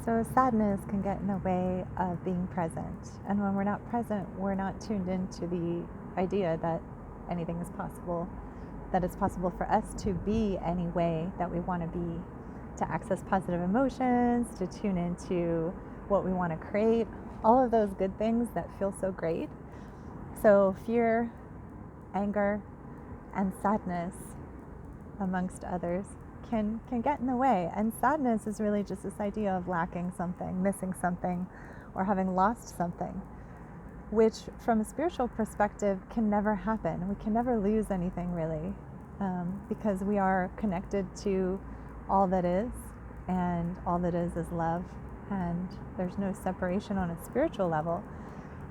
So sadness can get in the way of being present. And when we're not present, we're not tuned into the idea that anything is possible, that it's possible for us to be any way that we want to be, to access positive emotions, to tune into what we want to create, all of those good things that feel so great. So fear, anger, and sadness, amongst others, can get in the way. And sadness is really just this idea of lacking something, missing something, or having lost something, which from a spiritual perspective can never happen. We can never lose anything really, because we are connected to all that is, and all that is love, and there's no separation on a spiritual level.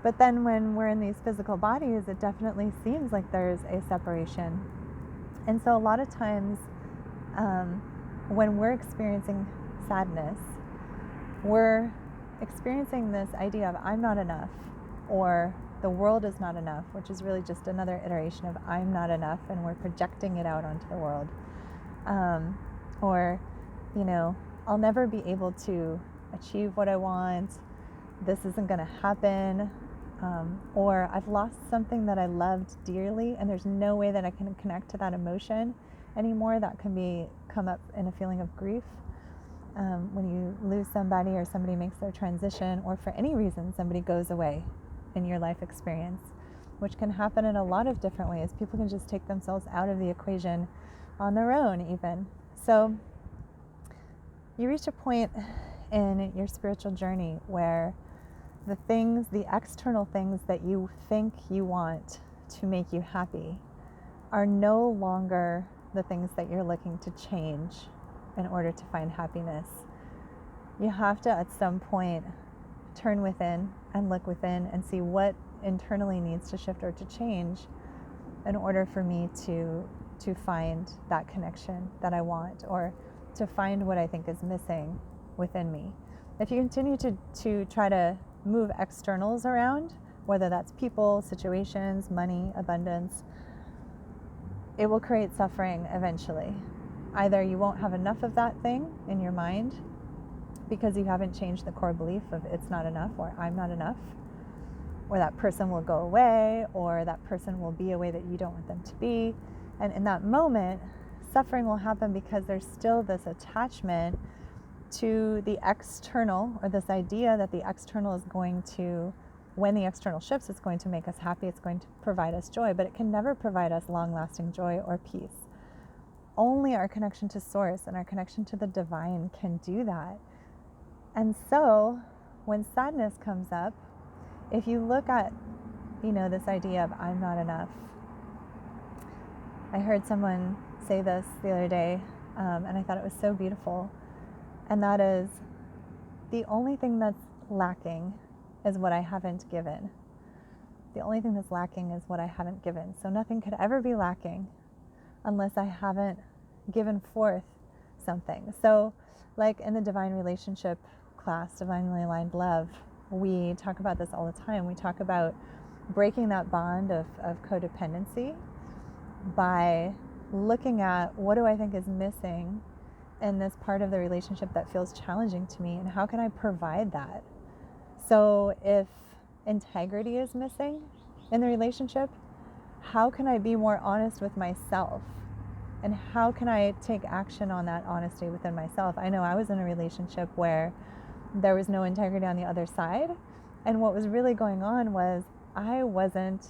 But then when we're in these physical bodies, it definitely seems like there's a separation. And so a lot of times, when we're experiencing sadness, we're experiencing this idea of I'm not enough, or the world is not enough, which is really just another iteration of I'm not enough, and we're projecting it out onto the world. Or, I'll never be able to achieve what I want, this isn't going to happen, or I've lost something that I loved dearly, and there's no way that I can connect to that emotion anymore. That can come up in a feeling of grief. When you lose somebody, or somebody makes their transition, or for any reason somebody goes away in your life experience, which can happen in a lot of different ways. People can just take themselves out of the equation on their own even. So you reach a point in your spiritual journey where the external things that you think you want to make you happy are no longer the things that you're looking to change in order to find happiness. You have to, at some point, turn within and look within and see what internally needs to shift or to change in order for me to find that connection that I want, or to find what I think is missing within me. If you continue to try to move externals around, whether that's people, situations, money, abundance, it will create suffering eventually. Either you won't have enough of that thing in your mind because you haven't changed the core belief of it's not enough, or I'm not enough, or that person will go away, or that person will be a way that you don't want them to be. And in that moment, suffering will happen because there's still this attachment to the external, or this idea that the external is going to, when the external shifts, it's going to make us happy, it's going to provide us joy, but it can never provide us long-lasting joy or peace. Only our connection to Source and our connection to the divine can do that. And so when sadness comes up, if you look at, this idea of I'm not enough, I heard someone say this the other day, and I thought it was so beautiful. And that is, the only thing that's lacking is what I haven't given. The only thing that's lacking is what I haven't given. So nothing could ever be lacking unless I haven't given forth something. So like in the divine relationship class, Divinely Aligned Love, we talk about this all the time. We talk about breaking that bond of codependency by looking at what do I think is missing in this part of the relationship that feels challenging to me, and how can I provide that? So if integrity is missing in the relationship, how can I be more honest with myself? And how can I take action on that honesty within myself? I know I was in a relationship where there was no integrity on the other side. And what was really going on was I wasn't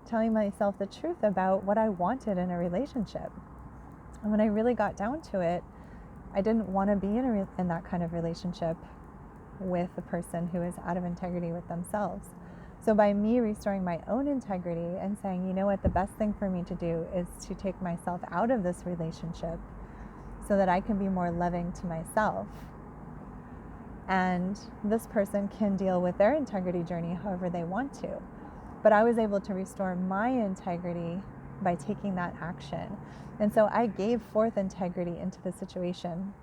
telling myself the truth about what I wanted in a relationship. And when I really got down to it, I didn't want to be in that kind of relationship with a person who is out of integrity with themselves. So by me restoring my own integrity and saying, you know what, the best thing for me to do is to take myself out of this relationship so that I can be more loving to myself. And this person can deal with their integrity journey however they want to. But I was able to restore my integrity by taking that action. And so I gave forth integrity into the situation.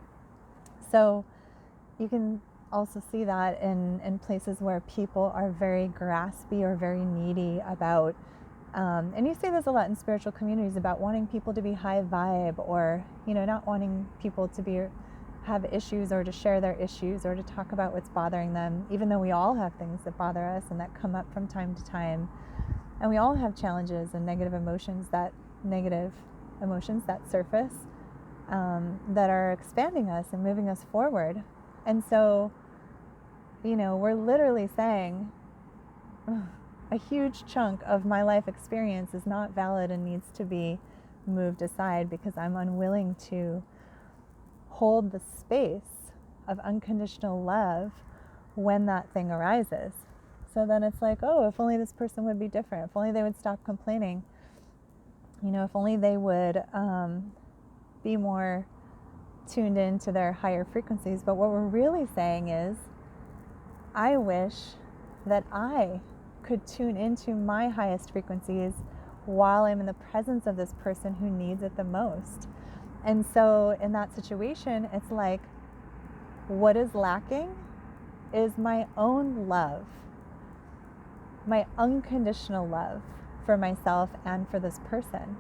So you can also see that in places where people are very graspy or very needy about, and you see this a lot in spiritual communities, about wanting people to be high vibe, or not wanting people to be have issues or to share their issues or to talk about what's bothering them, even though we all have things that bother us and that come up from time to time. And we all have challenges and negative emotions that surface, that are expanding us and moving us forward. And so, we're literally saying a huge chunk of my life experience is not valid and needs to be moved aside because I'm unwilling to hold the space of unconditional love when that thing arises. So then it's like, oh, if only this person would be different, if only they would stop complaining, if only they would be more tuned into their higher frequencies. But what we're really saying is, I wish that I could tune into my highest frequencies while I'm in the presence of this person who needs it the most. And so in that situation, it's like, what is lacking is my own love, my unconditional love for myself and for this person.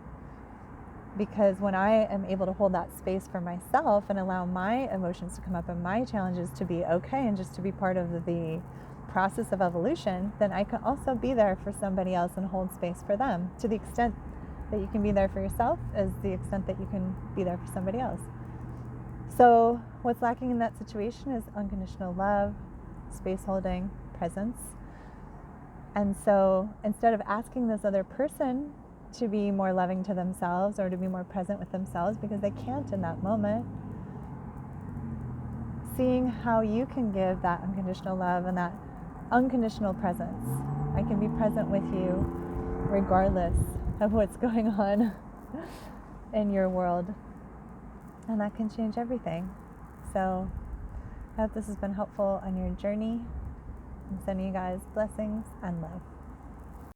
Because when I am able to hold that space for myself and allow my emotions to come up and my challenges to be okay and just to be part of the process of evolution, then I can also be there for somebody else and hold space for them. To the extent that you can be there for yourself is the extent that you can be there for somebody else. So what's lacking in that situation is unconditional love, space holding, presence. And so instead of asking this other person to be more loving to themselves or to be more present with themselves because they can't in that moment, seeing how you can give that unconditional love and that unconditional presence. I can be present with you regardless of what's going on in your world, and that can change everything. So I hope this has been helpful on your journey. I'm sending you guys blessings and love.